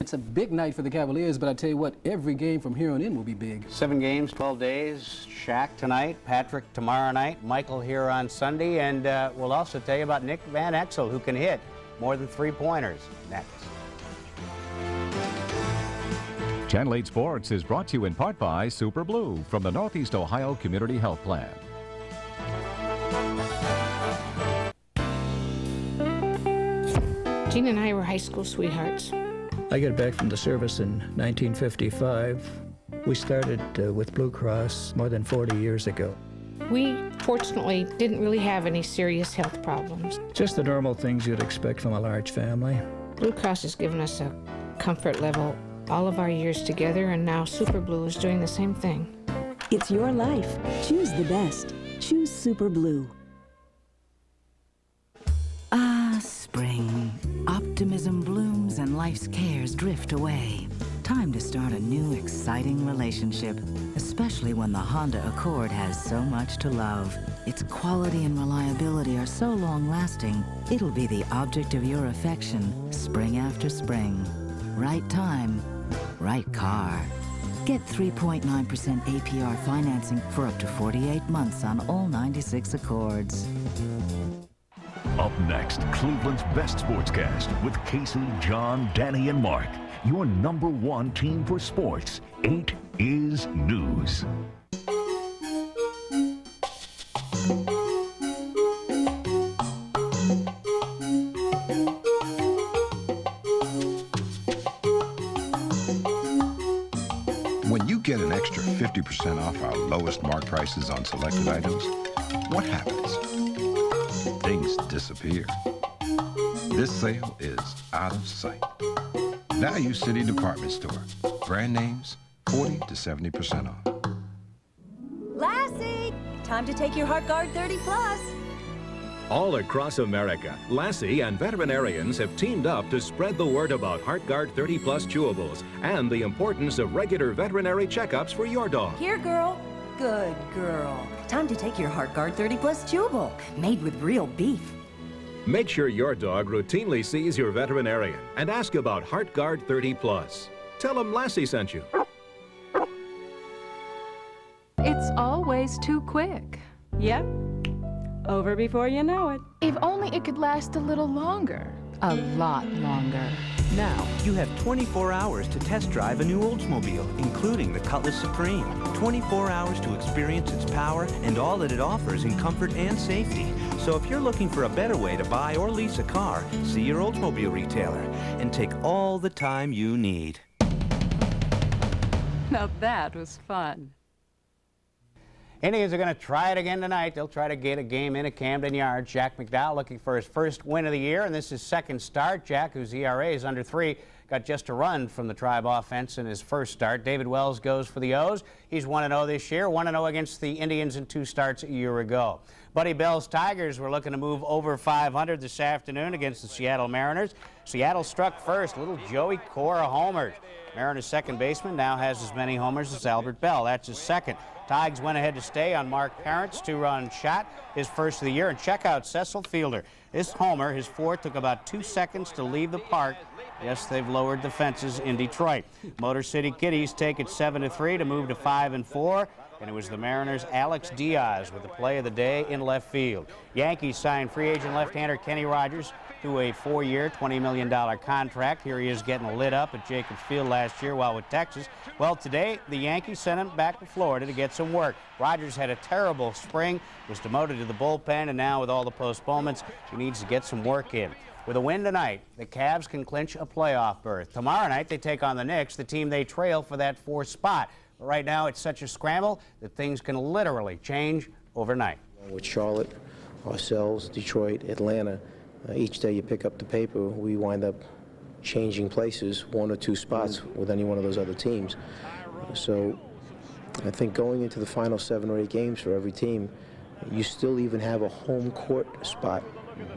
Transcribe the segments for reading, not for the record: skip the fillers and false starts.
It's a big night for the Cavaliers, but I tell you what, every game from here on in will be big. 7 games, 12 days. Shaq tonight, Patrick tomorrow night, Michael here on Sunday, and we'll also tell you about Nick Van Exel, who can hit more than 3-pointers. Next. Channel 8 Sports is brought to you in part by Super Blue from the Northeast Ohio Community Health Plan. Gene and I were high school sweethearts. I got back from the service in 1955. We started with Blue Cross more than 40 years ago. We, fortunately, didn't really have any serious health problems. Just the normal things you'd expect from a large family. Blue Cross has given us a comfort level all of our years together, and now Super Blue is doing the same thing. It's your life. Choose the best. Choose Super Blue. Ah, spring. Optimism blooms and life's cares drift away. Time to start a new, exciting relationship, especially when the Honda Accord has so much to love. Its quality and reliability are so long-lasting, it'll be the object of your affection spring after spring. Right time, right car. Get 3.9% APR financing for up to 48 months on all 96 Accords. Up next, Cleveland's best sportscast with Casey, John, Danny, and Mark. Your #1 team for sports. 8 is News. When you get an extra 50% off our lowest mark prices on selected items, what happens? Things disappear. This sale is out of sight. Value City Department Store. Brand names, 40 to 70% off. Lassie, time to take your HeartGuard 30 Plus. All across America, Lassie and veterinarians have teamed up to spread the word about HeartGuard 30 Plus chewables and the importance of regular veterinary checkups for your dog. Here, girl. Good girl. Time to take your HeartGuard 30 Plus chewable, made with real beef. Make sure your dog routinely sees your veterinarian and ask about HeartGuard 30 Plus. Tell them Lassie sent you. It's always too quick. Yep. Over before you know it. If only it could last a little longer. A lot longer. Now, you have 24 hours to test drive a new Oldsmobile, including the Cutlass Supreme. 24 hours to experience its power and all that it offers in comfort and safety. So if you're looking for a better way to buy or lease a car, see your Oldsmobile retailer and take all the time you need. Now that was fun. Indians are going to try it again tonight. They'll try to get a game in at Camden Yards. Jack McDowell looking for his first win of the year, and this is his second start. Jack, whose ERA is under 3, got just a run from the Tribe offense in his first start. David Wells goes for the O's. He's 1-0 this year, 1-0 against the Indians in 2 starts a year ago. Buddy Bell's Tigers were looking to move over 500 this afternoon against the Seattle Mariners. Seattle struck first. Little Joey Cora homers. Mariners' second baseman now has as many homers as Albert Bell. That's his second. Tigers went ahead to stay on Mark Parent's 2-run shot, his first of the year. And check out Cecil Fielder. This homer, his fourth, took about 2 seconds to leave the park. Yes, they've lowered the fences in Detroit. Motor City Kitties take it 7-3 to move to 5-4. And it was the Mariners' Alex Diaz with the play of the day in left field. Yankees signed free agent left-hander Kenny Rogers to a 4-year, $20 million contract. Here he is getting lit up at Jacobs Field last year while with Texas. Well, today, the Yankees sent him back to Florida to get some work. Rogers had a terrible spring, was demoted to the bullpen, and now with all the postponements, he needs to get some work in. With a win tonight, the Cavs can clinch a playoff berth. Tomorrow night, they take on the Knicks, the team they trail for that 4th spot. But right now, it's such a scramble that things can literally change overnight. With Charlotte, ourselves, Detroit, Atlanta, each day you pick up the paper, we wind up changing places, 1 or 2 spots with any one of those other teams. So I think going into the final 7 or 8 games for every team, you still even have a home court spot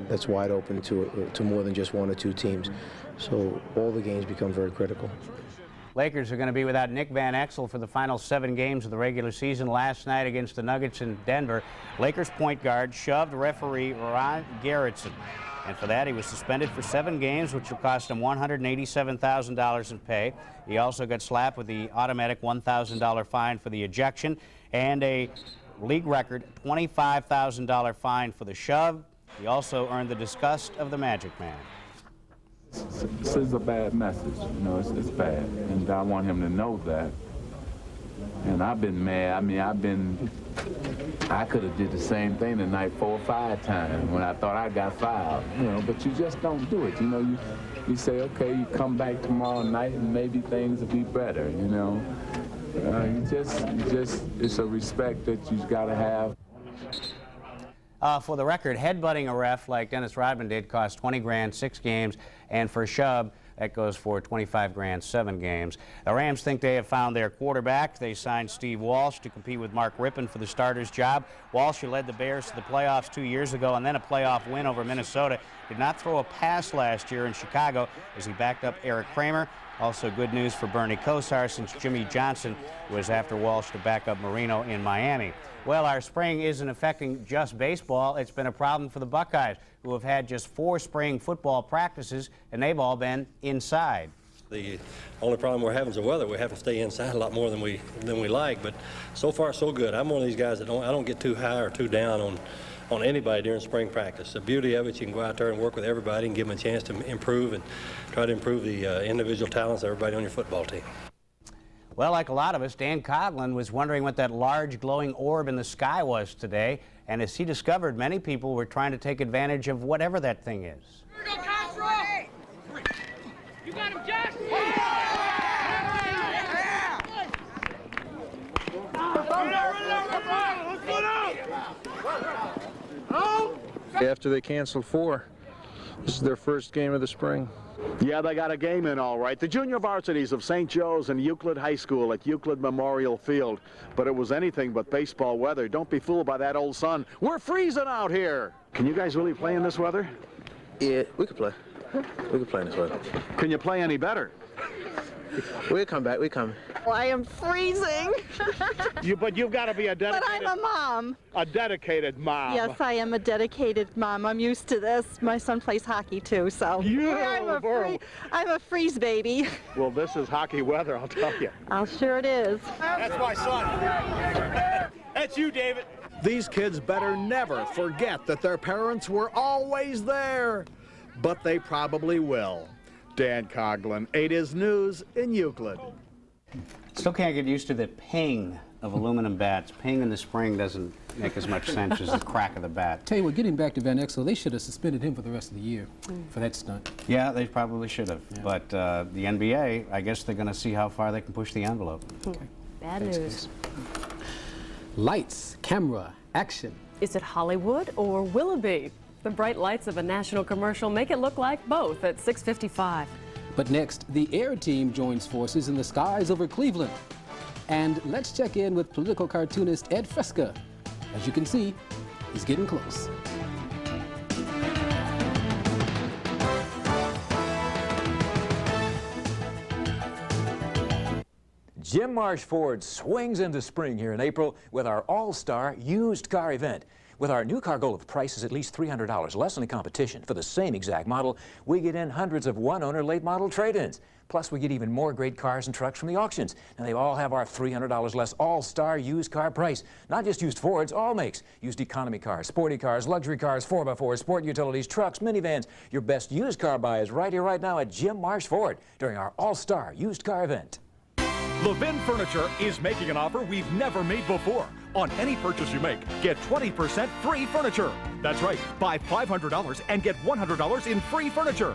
that's wide open to more than just 1 or 2 teams. So all the games become very critical. Lakers are going to be without Nick Van Exel for the final 7 games of the regular season. Last night against the Nuggets in Denver, Lakers point guard shoved referee Ron Gerritsen. And for that, he was suspended for 7 games, which will cost him $187,000 in pay. He also got slapped with the automatic $1,000 fine for the ejection and a league record $25,000 fine for the shove. He also earned the disgust of the Magic Man. This is a bad message, you know, it's bad, and I want him to know that. And I've been mad. I mean, I could have did the same thing tonight 4 or 5 times when I thought I got fouled, you know, but you just don't do it, you know. You say, okay, you come back tomorrow night and maybe things will be better, you know. It's a respect that you've got to have. For the record, headbutting a ref like Dennis Rodman did cost 20 grand, 6 games, and for a shove, that goes for 25 grand, 7 games. The Rams think they have found their quarterback. They signed Steve Walsh to compete with Mark Rippon for the starter's job. Walsh, who led the Bears to the playoffs 2 years ago and then a playoff win over Minnesota, did not throw a pass last year in Chicago as he backed up Eric Kramer. Also good news for Bernie Kosar since Jimmy Johnson was after Walsh to back up Marino in Miami. Well, our spring isn't affecting just baseball. It's been a problem for the Buckeyes, who have had just 4 spring football practices, and they've all been inside. The only problem we're having is the weather. We have to stay inside a lot more than we like, but so far so good. I'm one of these guys that I don't get too high or too down on anybody during spring practice. The beauty of it, you can go out there and work with everybody and give them a chance to improve and try to improve the individual talents of everybody on your football team. Well, like a lot of us, Dan Coughlin was wondering what that large glowing orb in the sky was today, and as he discovered, many people were trying to take advantage of whatever that thing is. You got him, Josh! After they canceled 4, this is their first game of the spring. Yeah, they got a game in all right. The junior varsities of St. Joe's and Euclid High School at Euclid Memorial Field. But it was anything but baseball weather. Don't be fooled by that old sun. We're freezing out here. Can you guys really play in this weather? Yeah, we could play. We could play in this weather. Can you play any better? We'll come back. We come. Well, I am freezing. But you've got to be a dedicated... But I'm a mom. A dedicated mom. Yes, I am a dedicated mom. I'm used to this. My son plays hockey, too, so... I'm a freeze baby. Well, this is hockey weather, I'll tell you. I'm sure it is. That's my son. That's you, David. These kids better never forget that their parents were always there. But they probably will. Dan Coughlin, 8 is News in Euclid. Still can't get used to the ping of aluminum bats. Ping in the spring doesn't make as much sense as the crack of the bat. Tell you what, getting back to Van Exel, they should have suspended him for the rest of the year for that stunt. Yeah, they probably should have. Yeah. But the NBA, I guess they're going to see how far they can push the envelope. Okay. Bad news. Lights, camera, action. Is it Hollywood or Willoughby? The bright lights of a national commercial make it look like both at 6:55. But next, the air team joins forces in the skies over Cleveland. And let's check in with political cartoonist Ed Fresca. As you can see, he's getting close. Jim Marsh Ford swings into spring here in April with our all-star used car event. With our new car goal of prices at least $300 less than the competition for the same exact model, we get in hundreds of one-owner late-model trade-ins. Plus, we get even more great cars and trucks from the auctions. Now, they all have our $300 less all-star used car price. Not just used Fords, all makes. Used economy cars, sporty cars, luxury cars, 4x4s, sport utilities, trucks, minivans. Your best used car buy is right here, right now at Jim Marsh Ford during our all-star used car event. Levin Furniture is making an offer we've never made before. On any purchase you make, get 20% free furniture. That's right, buy $500 and get $100 in free furniture.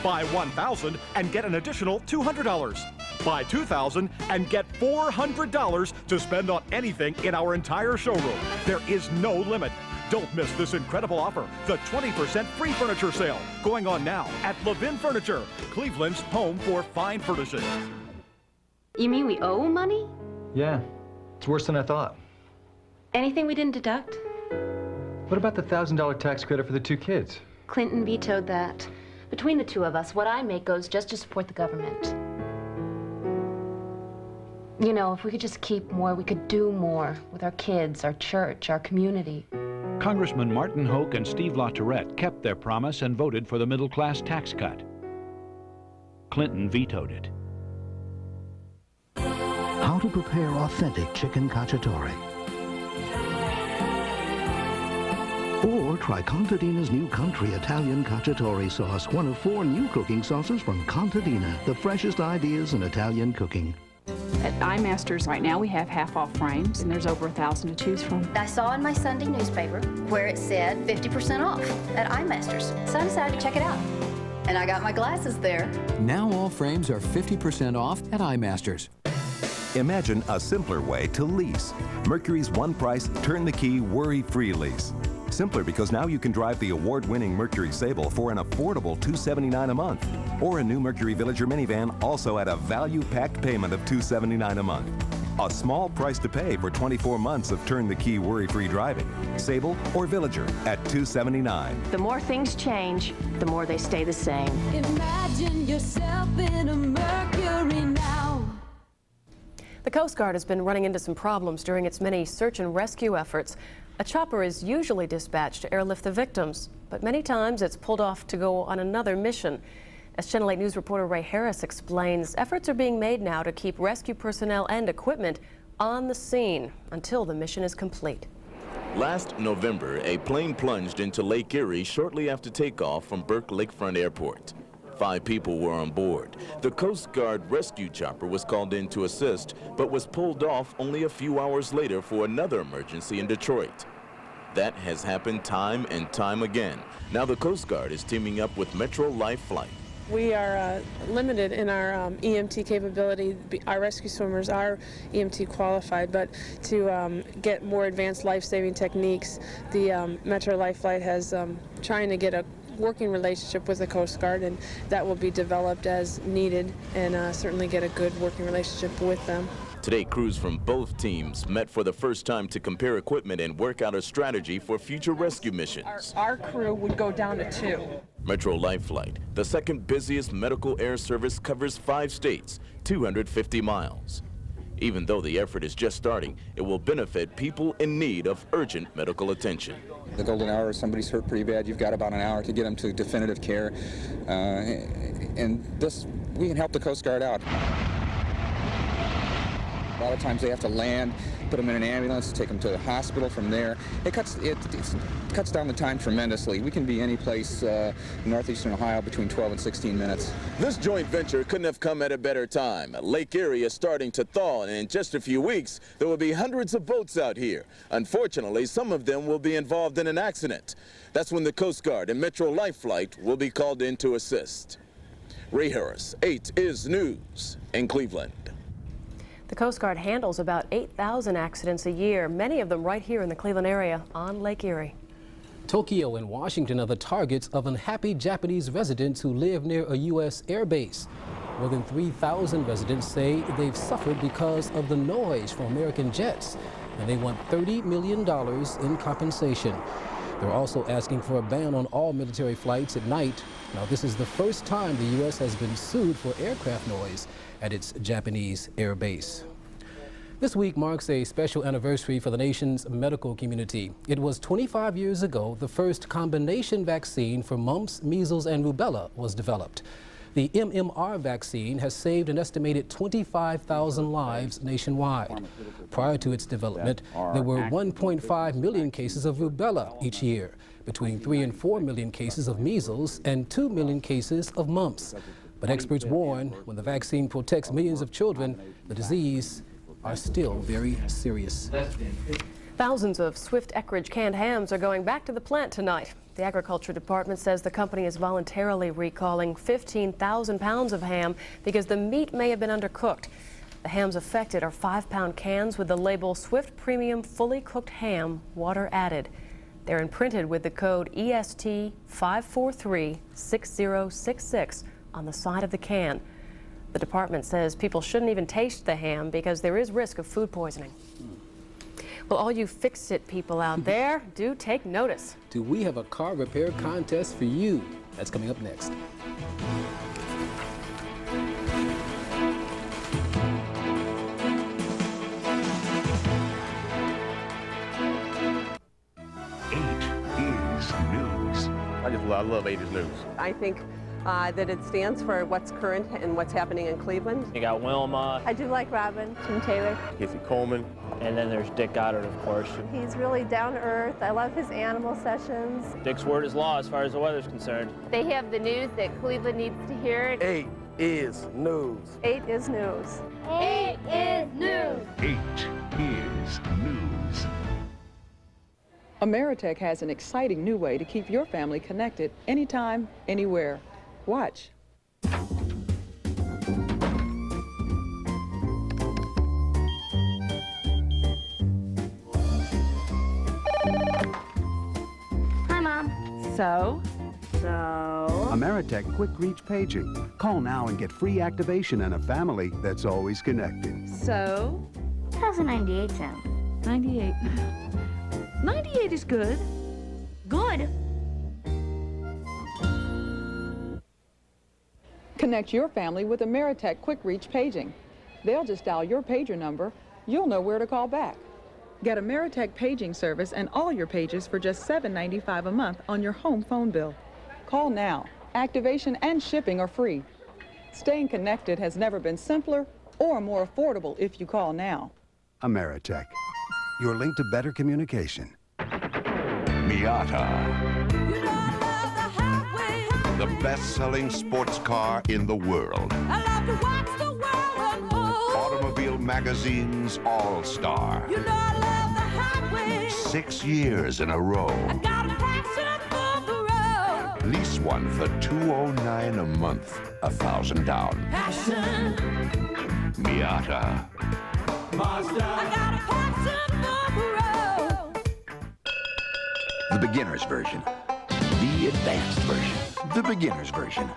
Buy $1,000 and get an additional $200. Buy $2,000 and get $400 to spend on anything in our entire showroom. There is no limit. Don't miss this incredible offer, the 20% free furniture sale, going on now at Levin Furniture, Cleveland's home for fine furnishings. You mean we owe money? Yeah, it's worse than I thought. Anything we didn't deduct? What about the $1,000 tax credit for the 2 kids? Clinton vetoed that. Between the 2 of us, what I make goes just to support the government. You know, if we could just keep more, we could do more with our kids, our church, our community. Congressman Martin Hoke and Steve LaTourette kept their promise and voted for the middle-class tax cut. Clinton vetoed it. How to prepare authentic chicken cacciatore. Or try Contadina's new country Italian cacciatore sauce, one of 4 new cooking sauces from Contadina, the freshest ideas in Italian cooking. At iMasters right now we have half-off frames, and there's over 1,000 to choose from. I saw in my Sunday newspaper where it said 50% off at iMasters, so I decided to check it out. And I got my glasses there. Now all frames are 50% off at iMasters. Imagine a simpler way to lease. Mercury's one-price, turn-the-key, worry-free lease. Simpler because now you can drive the award-winning Mercury Sable for an affordable $279 a month. Or a new Mercury Villager minivan also at a value-packed payment of $279 a month. A small price to pay for 24 months of turn-the-key, worry-free driving. Sable or Villager at $279. The more things change, the more they stay the same. Imagine yourself in a Mercury now. The Coast Guard has been running into some problems during its many search and rescue efforts. A chopper is usually dispatched to airlift the victims, but many times it's pulled off to go on another mission. As Channel 8 News reporter Ray Harris explains, efforts are being made now to keep rescue personnel and equipment on the scene until the mission is complete. Last November, a plane plunged into Lake Erie shortly after takeoff from Burke Lakefront Airport. 5 people were on board. The Coast Guard rescue chopper was called in to assist, but was pulled off only a few hours later for another emergency in Detroit. That has happened time and time again. Now the Coast Guard is teaming up with Metro Life Flight. We are limited in our EMT capability. Our rescue swimmers are EMT qualified, but to get more advanced life-saving techniques, the Metro Life Flight has trying to get a working relationship with the Coast Guard, and that will be developed as needed, and certainly get a good working relationship with them. Today, crews from both teams met for the first time to compare equipment and work out a strategy for future rescue missions. Our crew would go down to 2. Metro Life Flight, the second busiest medical air service, covers 5 states, 250 miles. Even though the effort is just starting, it will benefit people in need of urgent medical attention. The golden hour, if somebody's hurt pretty bad, you've got about an hour to get them to definitive care. And this, we can help the Coast Guard out. A lot of times they have to land, put them in an ambulance, take them to the hospital from there. It cuts down the time tremendously. We can be any place in northeastern Ohio between 12 and 16 minutes. This joint venture couldn't have come at a better time. Lake Erie is starting to thaw, and in just a few weeks, there will be hundreds of boats out here. Unfortunately, some of them will be involved in an accident. That's when the Coast Guard and Metro Life Flight will be called in to assist. Ray Harris, 8 is News in Cleveland. The Coast Guard handles about 8,000 accidents a year, many of them right here in the Cleveland area on Lake Erie. Tokyo and Washington are the targets of unhappy Japanese residents who live near a U.S. air base. More than 3,000 residents say they've suffered because of the noise from American jets, and they want $30 million in compensation. They're also asking for a ban on all military flights at night. Now, this is the first time the U.S. has been sued for aircraft noise at its Japanese air base. This week marks a special anniversary for the nation's medical community. It was 25 years ago the first combination vaccine for mumps, measles, and rubella was developed. The MMR vaccine has saved an estimated 25,000 lives nationwide. Prior to its development, there were 1.5 million cases of rubella each year, between 3 and 4 million cases of measles, and 2 million cases of mumps. But experts warn when the vaccine protects millions of children, the disease are still very serious. Thousands of Swift Eckrich canned hams are going back to the plant tonight. The Agriculture Department says the company is voluntarily recalling 15,000 pounds of ham because the meat may have been undercooked. The hams affected are 5-pound cans with the label Swift Premium Fully Cooked Ham, water added. They're imprinted with the code EST 5436066 on the side of the can. The department says people shouldn't even taste the ham because there is risk of food poisoning. Well, all you fix-it people out there, do take notice. Do we have a car repair contest for you? That's coming up next. I love 80s news. I think that it stands for what's current and what's happening in Cleveland. You got Wilma. I do like Robin. Tim Taylor. Casey Coleman. And then there's Dick Goddard, of course. He's really down to earth. I love his animal sessions. Dick's word is law as far as the weather's concerned. They have the news that Cleveland needs to hear. 8 is news. 8 is news. 8 is news. 8 is news. Ameritech has an exciting new way to keep your family connected anytime, anywhere. Watch. Hi, Mom. So? Ameritech Quick Reach Paging. Call now and get free activation and a family that's always connected. So? How's a 98 sound? 98. 98 is good. Good. Connect your family with Ameritech Quick Reach Paging. They'll just dial your pager number. You'll know where to call back. Get Ameritech paging service and all your pages for just $7.95 a month on your home phone bill. Call now. Activation and shipping are free. Staying connected has never been simpler or more affordable if you call now. Ameritech, your link to better communication. Miata. The best-selling sports car in the world. I love to watch the world unfold. Automobile Magazine's All-Star. You know I love the highway. 6 years in a row. I got a passion for the road. Lease one for $209 a month, $1,000 down. Passion. Miata. Mazda. I got a passion for the road. The beginner's version. The advanced version. The beginner's version.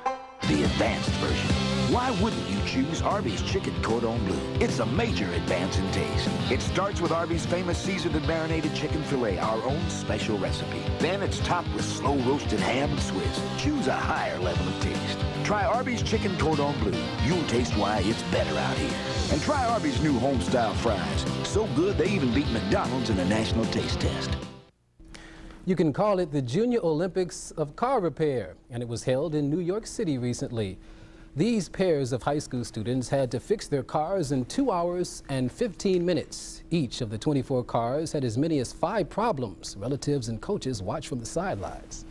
The advanced version. Why wouldn't you choose Arby's Chicken Cordon Bleu? It's a major advance in taste. It starts with Arby's famous seasoned and marinated chicken filet, our own special recipe. Then it's topped with slow roasted ham and Swiss. Choose a higher level of taste. Try Arby's Chicken Cordon Bleu. You'll taste why it's better out here. And try Arby's new home-style fries. So good they even beat McDonald's in the national taste test. You can call it the Junior Olympics of Car Repair, and it was held in New York City recently. These pairs of high school students had to fix their cars in 2 hours and 15 minutes. Each of the 24 cars had as many as 5 problems. Relatives and coaches watched from the sidelines.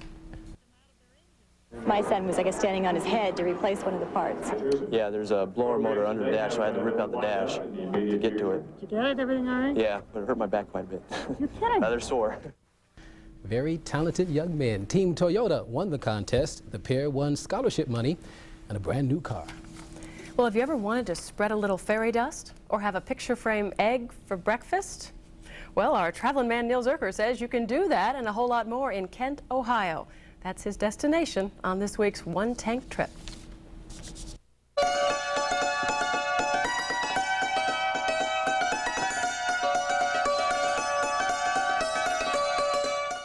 My son was, I guess, standing on his head to replace one of the parts. Yeah, there's a blower motor under the dash, so I had to rip out the dash to get to it. You get it? Everything all right? Yeah, but it hurt my back quite a bit. You're kidding. Rather sore. Very talented young men. Team Toyota won the contest. The pair won scholarship money and a brand new car. Well, have you ever wanted to spread a little fairy dust or have a picture frame egg for breakfast? Well, our traveling man Neil Zurcher says you can do that and a whole lot more in Kent, Ohio. That's his destination on this week's One Tank Trip.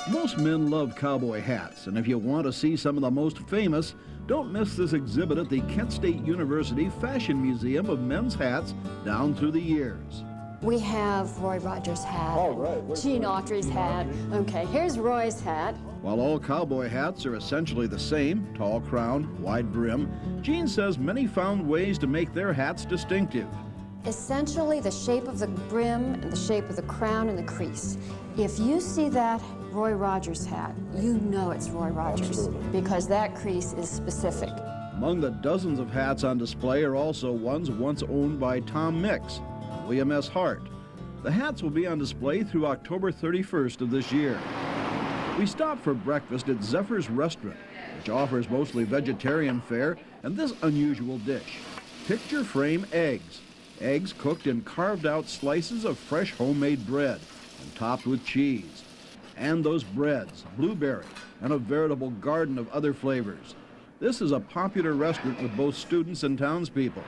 Most men love cowboy hats, and if you want to see some of the most famous, don't miss this exhibit at the Kent State University Fashion Museum of Men's Hats down through the years. We have Roy Rogers' hat, Gene Autry's hat. Okay, here's Roy's hat. While all cowboy hats are essentially the same, tall crown, wide brim, Gene says many found ways to make their hats distinctive. Essentially the shape of the brim and the shape of the crown and the crease. If you see that Roy Rogers hat, you know it's Roy Rogers. Absolutely. Because that crease is specific. Among the dozens of hats on display are also ones once owned by Tom Mix and William S. Hart. The hats will be on display through October 31st of this year. We stopped for breakfast at Zephyr's Restaurant, which offers mostly vegetarian fare and this unusual dish, picture frame eggs. Eggs cooked in carved out slices of fresh homemade bread and topped with cheese. And those breads, blueberry, and a veritable garden of other flavors. This is a popular restaurant with both students and townspeople.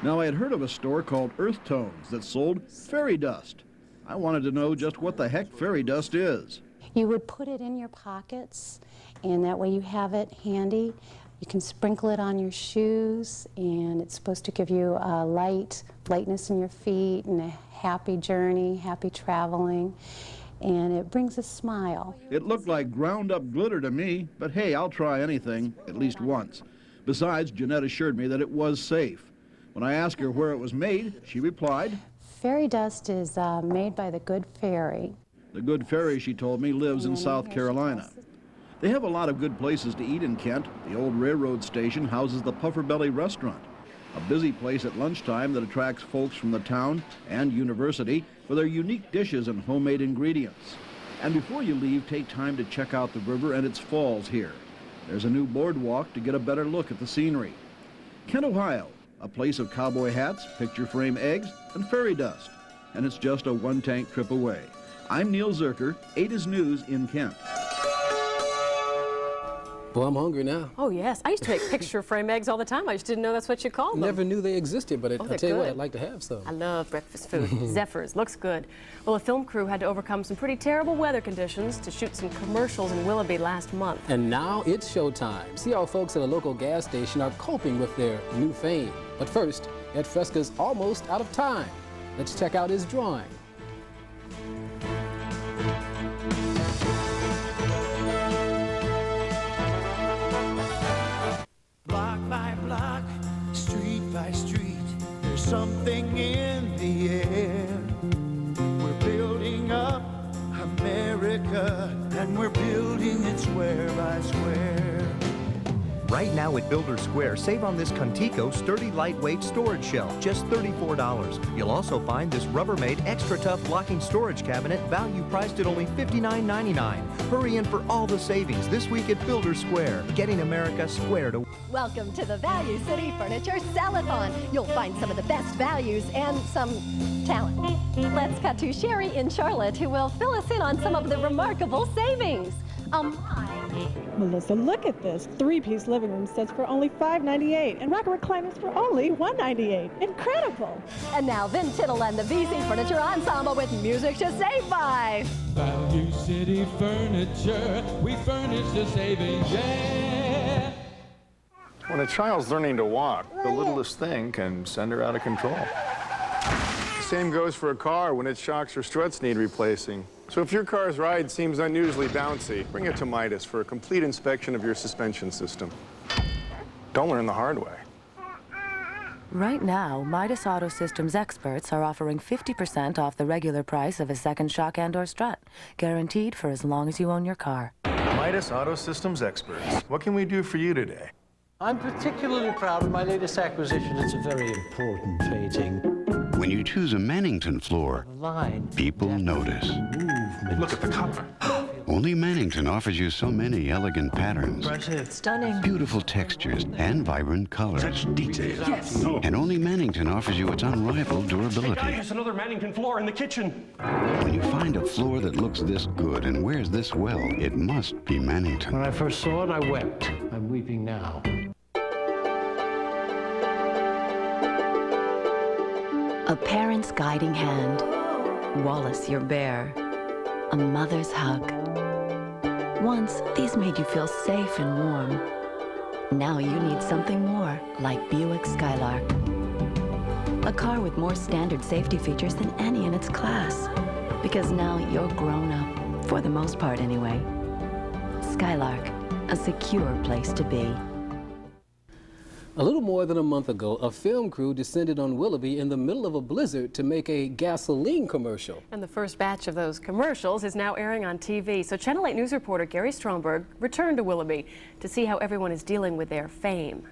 Now, I had heard of a store called Earth Tones that sold fairy dust. I wanted to know just what the heck fairy dust is. You would put it in your pockets, and that way you have it handy. You can sprinkle it on your shoes, and it's supposed to give you a lightness in your feet and a happy journey, happy traveling. and it brings a smile. It looked like ground-up glitter to me, but hey, I'll try anything, at least once. Besides, Jeanette assured me that it was safe. When I asked her where it was made, she replied, Fairy dust is made by the Good Fairy. The Good Fairy, she told me, lives in South Carolina. They have a lot of good places to eat in Kent. The old railroad station houses the Puffer Belly restaurant, a busy place at lunchtime that attracts folks from the town and university for their unique dishes and homemade ingredients. And before you leave, take time to check out the river and its falls here. There's a new boardwalk to get a better look at the scenery. Kent, Ohio, a place of cowboy hats, picture frame eggs, and fairy dust. And it's just a one-tank trip away. I'm Neil Zurcher, 8 is News in Kent. Well, I'm hungry now. Oh, yes. I used to make picture frame eggs all the time. I just didn't know that's what you called them. Never knew they existed, but I'll tell you what, I'd like to have some. I love breakfast food. Zephyrs. Looks good. Well, a film crew had to overcome some pretty terrible weather conditions to shoot some commercials in Willoughby last month. And now it's showtime. See how folks at a local gas station are coping with their new fame. But first, Ed Fresca's almost out of time. Let's check out his drawing. Block by block, street by street, there's something in the air. We're building up America, and we're building it square by square. Right now at Builder Square, save on this Contico sturdy lightweight storage shelf, just $34. You'll also find this Rubbermaid extra tough locking storage cabinet, value priced at only $59.99. Hurry in for all the savings this week at Builder Square, getting America square to. Welcome to the Value City Furniture Sell-a-thon. You'll find some of the best values and some talent. Let's cut to Sherry in Charlotte, who will fill us in on some of the remarkable savings. Melissa, look at this. 3-piece living room sets for only $5.98 and rocker recliners for only $1.98. Incredible! And now Vin Tittle and the VC Furniture Ensemble with music to save by. Value City Furniture, we furnish the savings, yeah! When a child's learning to walk, the littlest thing can send her out of control. The same goes for a car when its shocks or struts need replacing. So if your car's ride seems unusually bouncy, bring it to Midas for a complete inspection of your suspension system. Don't learn the hard way. Right now, Midas Auto Systems experts are offering 50% off the regular price of a second shock and/or strut, guaranteed for as long as you own your car. Midas Auto Systems experts, what can we do for you today? I'm particularly proud of my latest acquisition. It's a very important painting. When you choose a Mannington floor, people notice. Look at the color. Only Mannington offers you so many elegant patterns, Stunning, beautiful textures, and vibrant colors. Such detail. Yes. And only Mannington offers you its unrivaled durability. Hey, there's another Mannington floor in the kitchen. When you find a floor that looks this good and wears this well, it must be Mannington. When I first saw it, I wept. I'm weeping now. A parent's guiding hand. Wallace, your bear. A mother's hug. Once, these made you feel safe and warm. Now you need something more, like Buick Skylark. A car with more standard safety features than any in its class. Because now you're grown up, for the most part anyway. Skylark, a secure place to be. A little more than a month ago, a film crew descended on Willoughby in the middle of a blizzard to make a gasoline commercial. And the first batch of those commercials is now airing on TV. So Channel 8 News reporter Gary Stromberg returned to Willoughby to see how everyone is dealing with their fame.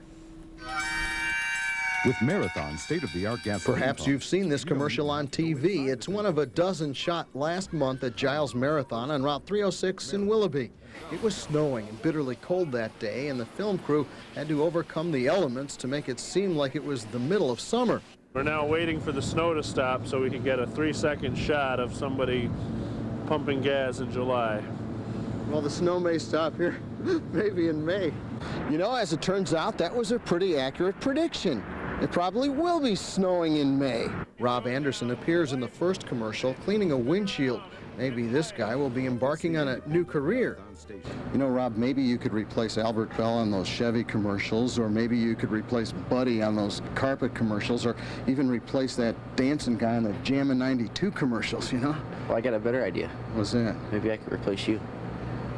With Marathon state-of-the-art gasoline. Perhaps you've seen this commercial on TV. It's one of a dozen shot last month at Giles Marathon on Route 306 in Willoughby. It was snowing and bitterly cold that day, and the film crew had to overcome the elements to make it seem like it was the middle of summer. We're now waiting for the snow to stop so we can get a 3-second shot of somebody pumping gas in July. Well, the snow may stop here, maybe in May. You know, as it turns out, that was a pretty accurate prediction. It probably will be snowing in May. Rob Anderson appears in the first commercial cleaning a windshield. Maybe this guy will be embarking on a new career. You know, Rob, maybe you could replace Albert Bell on those Chevy commercials, or maybe you could replace Buddy on those carpet commercials, or even replace that dancing guy on the Jammin' 92 commercials, you know? Well, I got a better idea. What's that? Maybe I could replace you.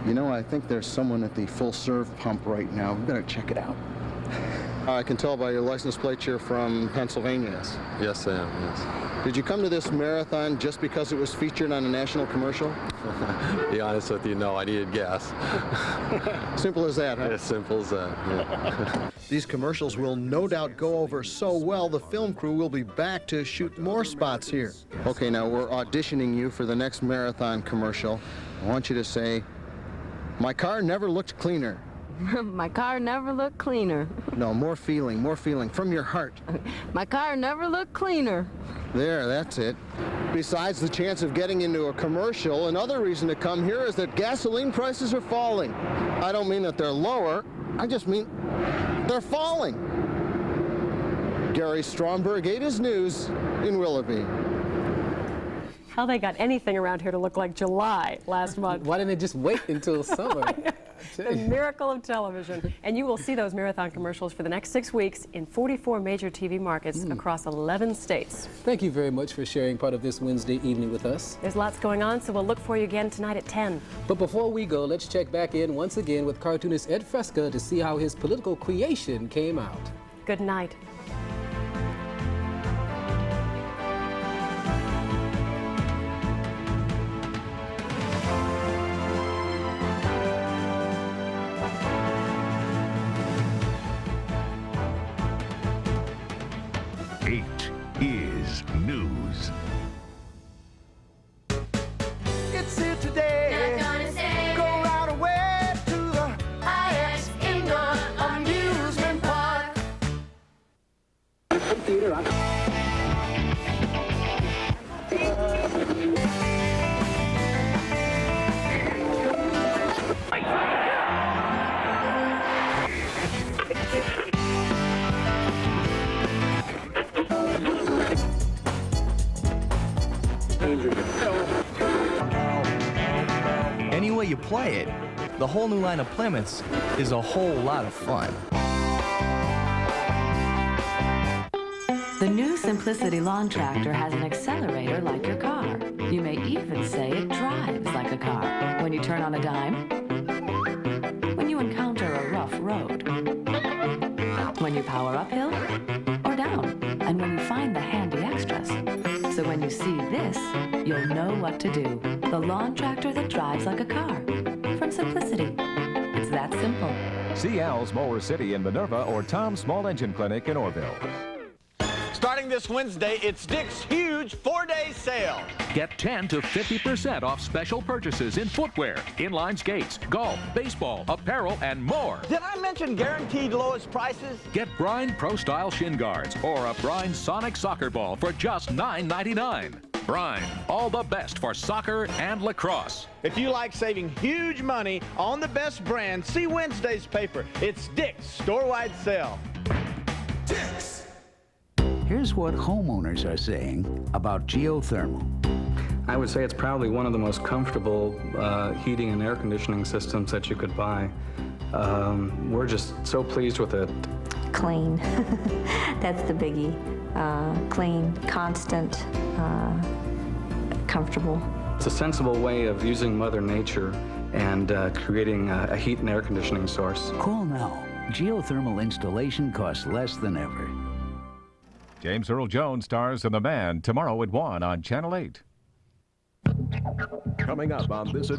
You know, I think there's someone at the full-serve pump right now. We better check it out. I can tell by your license plate you're from Pennsylvania. Yes, I am, yes. Did you come to this marathon just because it was featured on a national commercial? To be honest with you, no, I needed gas. Simple as that, huh? As simple as that, yeah. These commercials will no doubt go over so well, the film crew will be back to shoot more spots here. Okay, now we're auditioning you for the next marathon commercial. I want you to say, "My car never looked cleaner." My car never looked cleaner. No, more feeling, from your heart. My car never looked cleaner. There, that's it. Besides the chance of getting into a commercial, another reason to come here is that gasoline prices are falling. I don't mean that they're lower, I just mean they're falling. Gary Stromberg, 8 is News in Willoughby. How they got anything around here to look like July last month. Why didn't they just wait until summer? The miracle of television. And you will see those marathon commercials for the next 6 weeks in 44 major TV markets across 11 states. Thank you very much for sharing part of this Wednesday evening with us. There's lots going on, so we'll look for you again tonight at 10. But before we go, let's check back in once again with cartoonist Ed Fresca to see how his political creation came out. Good night. Is News. It's here today. Not gonna stay. Go right away to the IX Indoor Amusement Park. Any way you play it, the whole new line of Plymouths is a whole lot of fun. The new Simplicity lawn tractor has an accelerator like your car. You may even say it drives like a car. When you turn on a dime, when you encounter a rough road, when you power uphill or down, and when you find the handy extras. So when you see this, you'll know what to do. The lawn tractor that drives like a car. From Simplicity. It's that simple. See Al's Mower City in Minerva or Tom's Small Engine Clinic in Orville. Starting this Wednesday, it's Dick's huge 4-day sale. Get 10 to 50% off special purchases in footwear, inline skates, golf, baseball, apparel, and more. Did I mention guaranteed lowest prices? Get Brine Pro Style shin guards or a Brine Sonic soccer ball for just $9.99. Brine, all the best for soccer and lacrosse. If you like saving huge money on the best brand, see Wednesday's paper. It's Dick's store-wide sale. Dick's. Here's what homeowners are saying about geothermal. I would say it's probably one of the most comfortable heating and air conditioning systems that you could buy. We're just so pleased with it. Clean. That's the biggie. Clean, constant, comfortable. It's a sensible way of using Mother Nature and creating a heat and air conditioning source. Call now. Geothermal installation costs less than ever. James Earl Jones stars in The Man tomorrow at 1 on Channel 8. Coming up on this edition.